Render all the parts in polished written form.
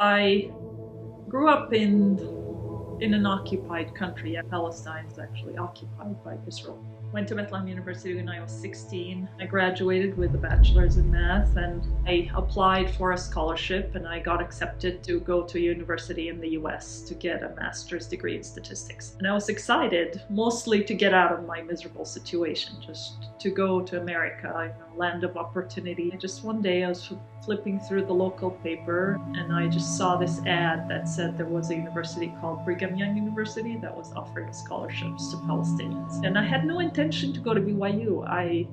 I grew up in an occupied country. Palestine is actually occupied by Israel. Went to Bethlehem University when I was 16. I graduated with a bachelor's in math, and I applied for a scholarship, and I got accepted to go to a university in the US to get a master's degree in statistics. And I was excited, mostly to get out of my miserable situation, just to go to America, land of opportunity. Just one day I was flipping through the local paper, and I just saw this ad that said there was a university called Brigham Young University that was offering scholarships to Palestinians. And I had no intention to go to BYU. I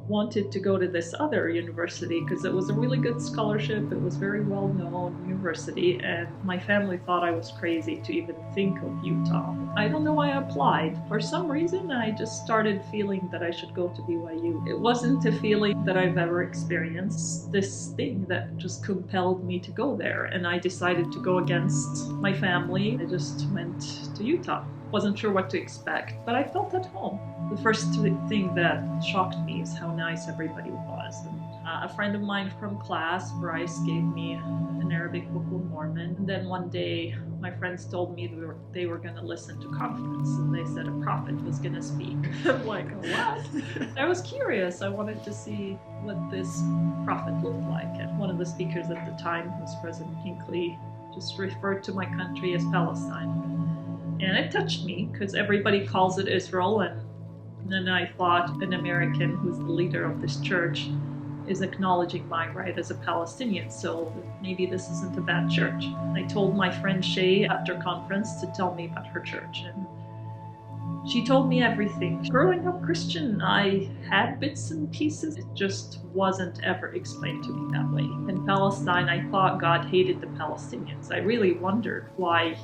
wanted to go to this other university because it was a really good scholarship. It was very well-known university, and my family thought I was crazy to even think of Utah. I don't know why I applied. For some reason, I just started feeling that I should go to BYU. It wasn't a feeling that I've ever experienced, this thing that just compelled me to go there, and I decided to go against my family. I just went to Utah. Wasn't sure what to expect, but I felt at home. The first thing that shocked me is how nice everybody was. And, a friend of mine from class, Bryce, gave me an Arabic Book of Mormon. And then one day, my friends told me they were going to listen to conference, and they said a prophet was going to speak. I'm like, what? I was curious. I wanted to see what this prophet looked like. And one of the speakers at the time, who was President Hinckley, just referred to my country as Palestine. And it touched me because everybody calls it Israel, and then I thought an American who's the leader of this church is acknowledging my right as a Palestinian, so maybe this isn't a bad church. I told my friend Shay after conference to tell me about her church, and she told me everything. Growing up Christian, I had bits and pieces. It just wasn't ever explained to me that way. In Palestine, I thought God hated the Palestinians. I really wondered why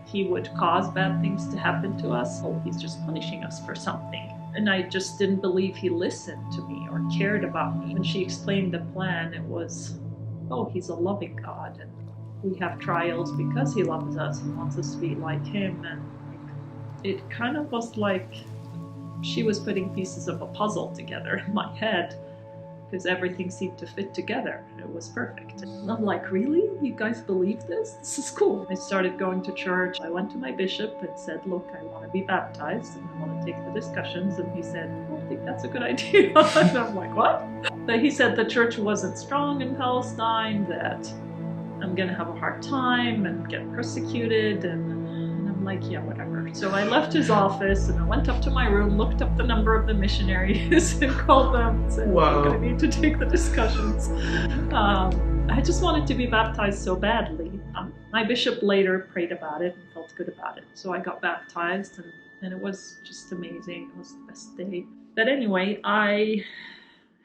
He would cause bad things to happen to us. Oh, He's just punishing us for something. And I just didn't believe He listened to me or cared about me. When she explained the plan, it was, oh, He's a loving God, and we have trials because He loves us and wants us to be like Him. And it kind of was like she was putting pieces of a puzzle together in my head, because everything seemed to fit together. It was perfect. And I'm like, really? You guys believe this? This is cool. I started going to church. I went to my bishop and said, look, I want to be baptized and I want to take the discussions. And he said, I think that's a good idea. And I'm like, what? But he said the church wasn't strong in Palestine, that I'm going to have a hard time and get persecuted. And I'm like, yeah, whatever. So I left his office and I went up to my room, looked up the number of the missionaries and called them and said, wow, I'm going to need to take the discussions. I just wanted to be baptized so badly. My bishop later prayed about it and felt good about it. So I got baptized, and it was just amazing. It was the best day. But anyway, I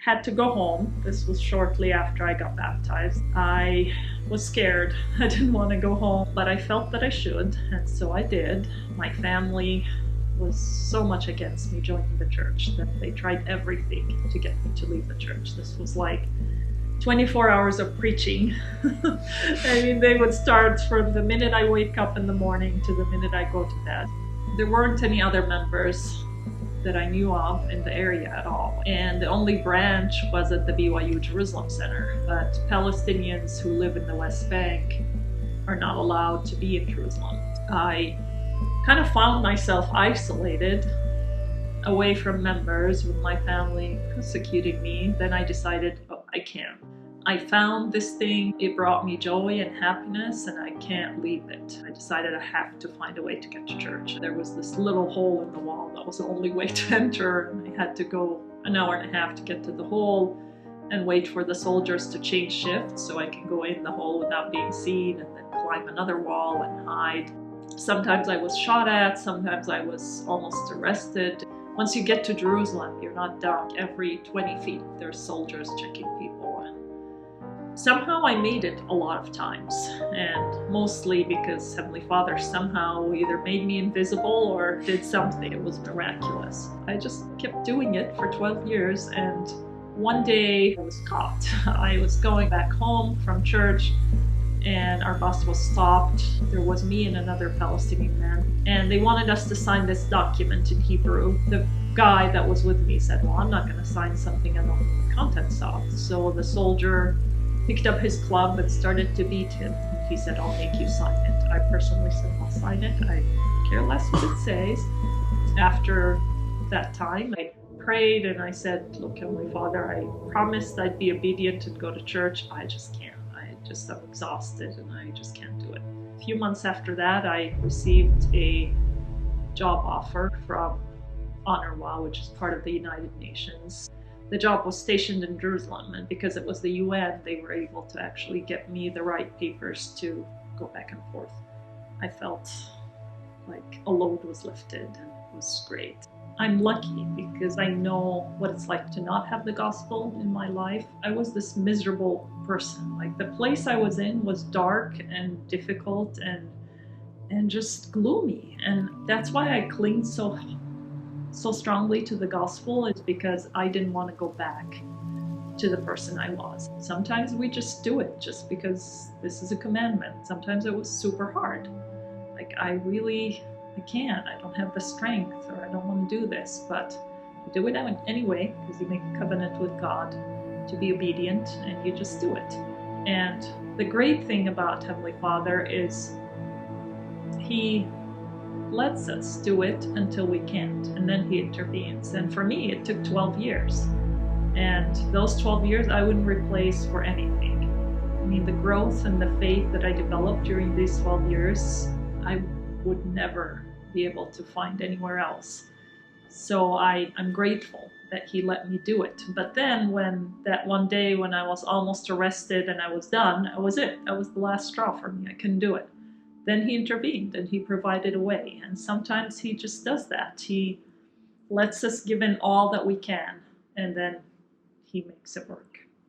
had to go home. This was shortly after I got baptized. I was scared. I didn't want to go home, but I felt that I should, and so I did. My family was so much against me joining the church that they tried everything to get me to leave the church. This was like 24 hours of preaching. I mean, they would start from the minute I wake up in the morning to the minute I go to bed. There weren't any other members that I knew of in the area at all. And the only branch was at the BYU Jerusalem Center. But Palestinians who live in the West Bank are not allowed to be in Jerusalem. I kind of found myself isolated, away from members, with my family persecuting me. Then I decided, oh, I can't. I found this thing, it brought me joy and happiness, and I can't leave it. I decided I have to find a way to get to church. There was this little hole in the wall that was the only way to enter, and I had to go an hour and a half to get to the hole and wait for the soldiers to change shifts so I can go in the hole without being seen, and then climb another wall and hide. Sometimes I was shot at, sometimes I was almost arrested. Once you get to Jerusalem, you're not done. Every 20 feet, there's soldiers checking people. Somehow I made it a lot of times, and mostly because Heavenly Father somehow either made me invisible or did something. It was miraculous. I just kept doing it for 12 years, and one day I was caught. I was going back home from church, and our bus was stopped. There was me and another Palestinian man, and they wanted us to sign this document in Hebrew. The guy that was with me said, well, I'm not going to sign something I don't know the contents of. So the soldier picked up his club and started to beat him. he said, I'll make you sign it. I personally said, I'll sign it. I care less what it says. After that time, I prayed and I said, look, Heavenly Father, I promised I'd be obedient and go to church. I just can't. I'm exhausted and I just can't do it. A few months after that, I received a job offer from UNRWA, which is part of the United Nations. The job was stationed in Jerusalem, and because it was the UN, they were able to actually get me the right papers to go back and forth. I felt like a load was lifted, and it was great. I'm lucky because I know what it's like to not have the gospel in my life. I was this miserable person. Like, the place I was in was dark and difficult and just gloomy. And that's why I clinged so strongly to the gospel, is because I didn't want to go back to the person I was. Sometimes we just do it just because this is a commandment. Sometimes it was super hard. Like, I can't, I don't have the strength, or I don't want to do this, but you do it anyway, because you make a covenant with God to be obedient, and you just do it. And the great thing about Heavenly Father is He lets us do it until we can't, and then He intervenes. And for me, it took 12 years. And those 12 years I wouldn't replace for anything. I mean, the growth and the faith that I developed during these 12 years, I would never be able to find anywhere else. So I'm grateful that He let me do it. But then when that one day when I was almost arrested and I was done, that was it. That was the last straw for me. I couldn't do it. Then He intervened and He provided a way. And sometimes He just does that. He lets us give in all that we can, and then He makes it work.